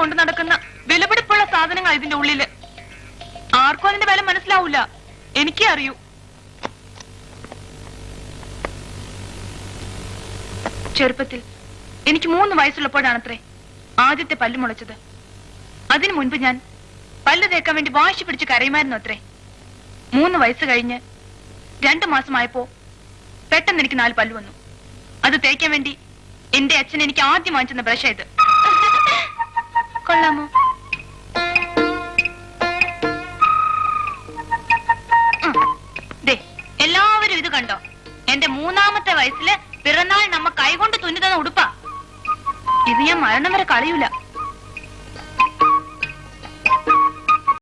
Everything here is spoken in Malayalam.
കൊണ്ടു നടക്കുന്ന വിലപിടിപ്പുള്ള സാധനങ്ങൾ ഇതിന്റെ ഉള്ളില്. ആർക്കും അതിന്റെ വില മനസ്സിലാവൂല, എനിക്കേ അറിയൂ. ചെറുപ്പത്തിൽ എനിക്ക് 3 വയസ്സുള്ളപ്പോഴാണത്രേ ആദ്യത്തെ പല്ല് മുളച്ചത്. അതിനു മുൻപ് ഞാൻ പല്ല് തേക്കാൻ വേണ്ടി വാശി പിടിച്ച് കരയുമായിരുന്നു അത്രേ. 3 വയസ്സ് കഴിഞ്ഞ് 2 മാസമായപ്പോ പെട്ടെന്ന് എനിക്ക് 4 പല്ല് വന്നു. അത് തേക്കാൻ വേണ്ടി എന്റെ അച്ഛൻ എനിക്ക് ആദ്യം വാങ്ങിച്ചെന്ന ബ്രഷ് ഇത്. കൊള്ളാമോ? എല്ലാവരും ഇത് കണ്ടോ? എന്റെ 3ാമത്തെ വയസ്സില് പിറന്നാൾ നമ്മ കൈകൊണ്ട് തുന്നി തന്ന ഉടുപ്പാ ഇത്. ഞാൻ മരണം വരെ കളയൂല.